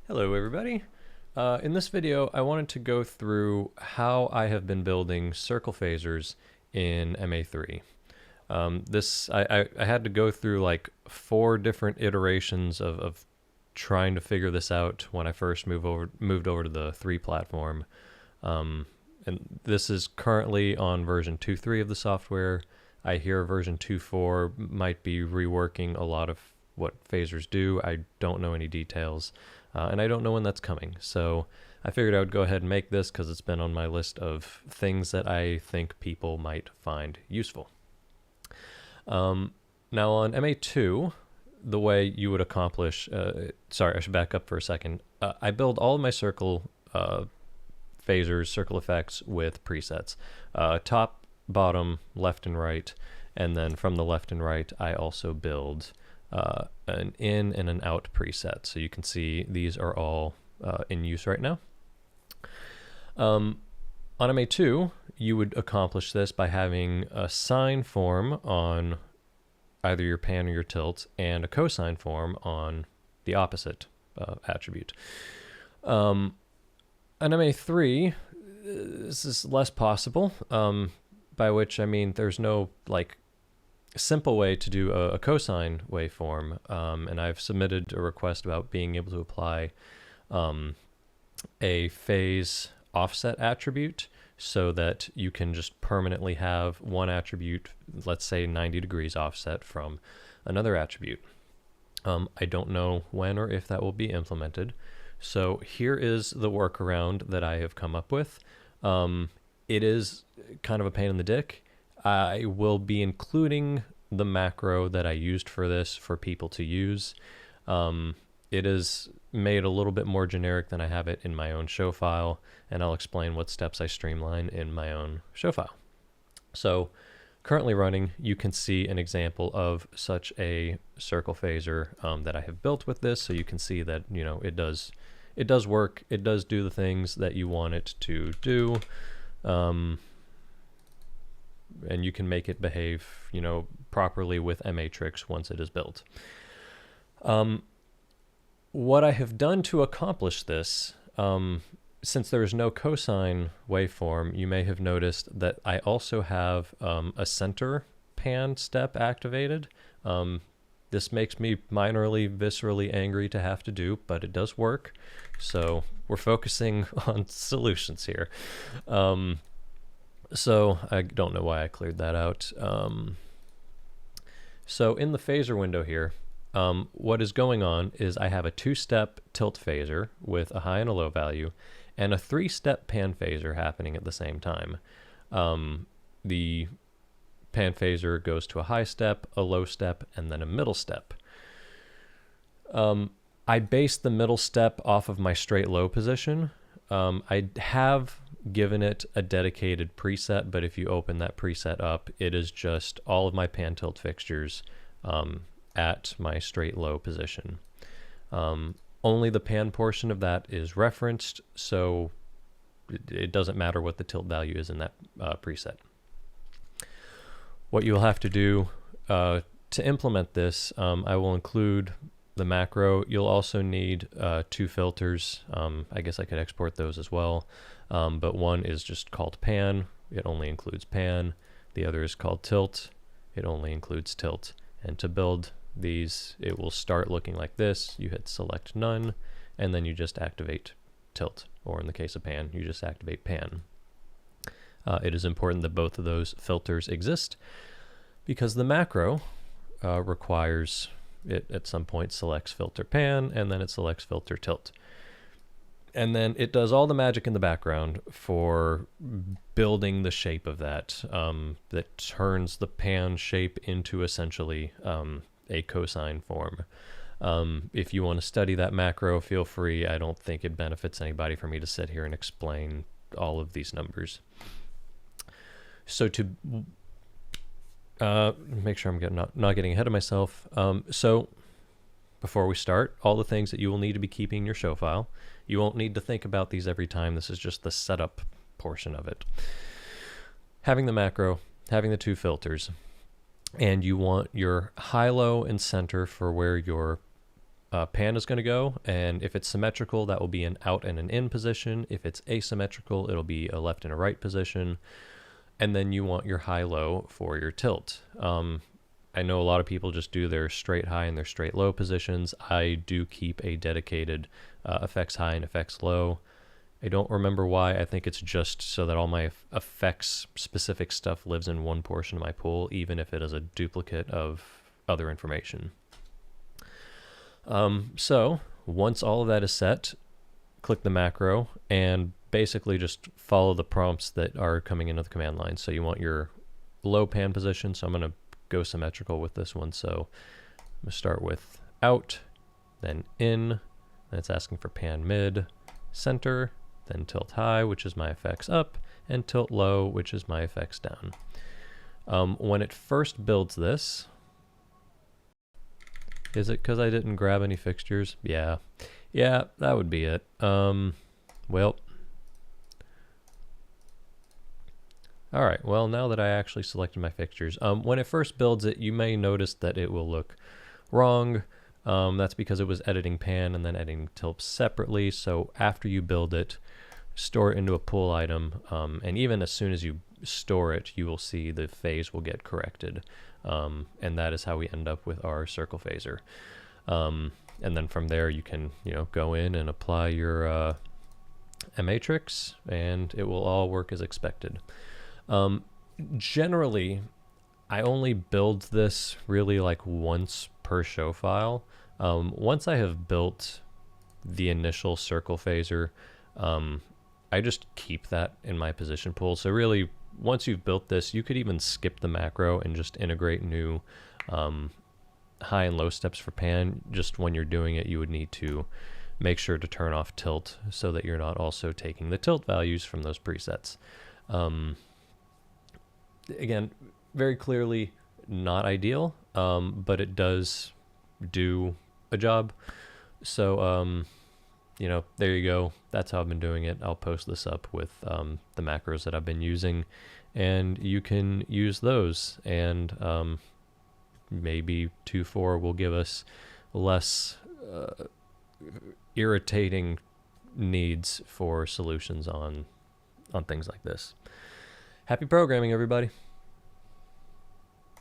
Hello everybody. In this video I wanted to go through how I have been building circle phasers in MA3. I had to go through like 4 different iterations of trying to figure this out when I first moved over to the 3 platform. And this is currently on version 2.3 of the software. I hear version 2.4 might be reworking a lot of what phasers do. I don't know any details. And I don't know when that's coming. So I figured I would go ahead and make this because it's been on my list of things that I think people might find useful. Now on MA2, the way you would accomplish, sorry, I should back up for a second. I build all of my circle phasers, circle effects with presets. Top, bottom, left and right. And then from the left and right, I also build an in and an out preset. So you can see these are all in use right now. On MA2, you would accomplish this by having a sine form on either your pan or your tilt and a cosine form on the opposite attribute. On MA3, this is less possible, by which I mean there's no like simple way to do a cosine waveform, and I've submitted a request about being able to apply a phase offset attribute so that you can just permanently have one attribute, let's say 90 degrees offset from another attribute. I don't know when or if that will be implemented. So here is the workaround that I have come up with. It is kind of a pain in the dick. I will be including the macro that I used for this for people to use. It is made a little bit more generic than I have it in my own show file, and I'll explain what steps I streamline in my own show file. So currently running, you can see an example of such a circle phaser that I have built with this, so you can see that, you know, it does work. It does do the things that you want it to do. And you can make it behave, you know, properly with MA3 once it is built. What I have done to accomplish this, since there is no cosine waveform, you may have noticed that I also have a center pan step activated. This makes me minorly, viscerally angry to have to do, but it does work. So we're focusing on solutions here. So I don't know why I cleared that out. So in the phaser window here, what is going on is I have a 2-step tilt phaser with a high and a low value, and a 3-step pan phaser happening at the same time. The pan phaser goes to a high step, a low step, and then a middle step. I base the middle step off of my straight low position. I have given it a dedicated preset, but if you open that preset up, it is just all of my pan tilt fixtures at my straight low position. Only the pan portion of that is referenced, so it doesn't matter what the tilt value is in that preset. What you'll have to do to implement this, I will include the macro. You'll also need 2 filters. I guess I could export those as well. But one is just called pan. It only includes pan. The other is called tilt. It only includes tilt. And to build these, it will start looking like this. You hit select none, and then you just activate tilt. Or in the case of pan, you just activate pan. It is important that both of those filters exist because the macro requires it at some point selects filter pan, and then it selects filter tilt. And then it does all the magic in the background for building the shape of that, that turns the pan shape into essentially a cosine form. If you want to study that macro, feel free. I don't think it benefits anybody for me to sit here and explain all of these numbers. So to make sure I'm not getting ahead of myself. So before we start, all the things that you will need to be keeping in your show file. You won't need to think about these every time. This is just the setup portion of it. Having the macro, having the 2 filters, and you want your high, low, and center for where your pan is going to go, and if it's symmetrical, that will be an out and an in position. If it's asymmetrical, it'll be a left and a right position. And then you want your high-low for your tilt. I know a lot of people just do their straight high and their straight low positions. I do keep a dedicated effects high and effects low. I don't remember why. I think it's just so that all my effects specific stuff lives in one portion of my pool, even if it is a duplicate of other information. So once all of that is set, click the macro and basically just follow the prompts that are coming into the command line. So you want your low pan position. So I'm going to go symmetrical with this one. So I'm going to start with out, then in, then it's asking for pan mid, center, then tilt high, which is my effects up, and tilt low, which is my effects down. When it first builds this, is it because I didn't grab any fixtures? Yeah, that would be it. Well, all right, well, now that I actually selected my fixtures, when it first builds it, you may notice that it will look wrong. That's because it was editing pan and then editing tilt separately. So after you build it, store it into a pool item, and even as soon as you store it, you will see the phase will get corrected. And that is how we end up with our circle phaser. And then from there, you can go in and apply your MA3, and it will all work as expected. Generally, I only build this really like once per show file. Once I have built the initial circle phaser, I just keep that in my position pool. So really, once you've built this, you could even skip the macro and just integrate new high and low steps for pan. Just when you're doing it, you would need to make sure to turn off tilt so that you're not also taking the tilt values from those presets. Again, very clearly not ideal, but it does do a job. So, there you go. That's how I've been doing it. I'll post this up with the macros that I've been using, and you can use those. And maybe 2.4 will give us less irritating needs for solutions on things like this. Happy programming, everybody.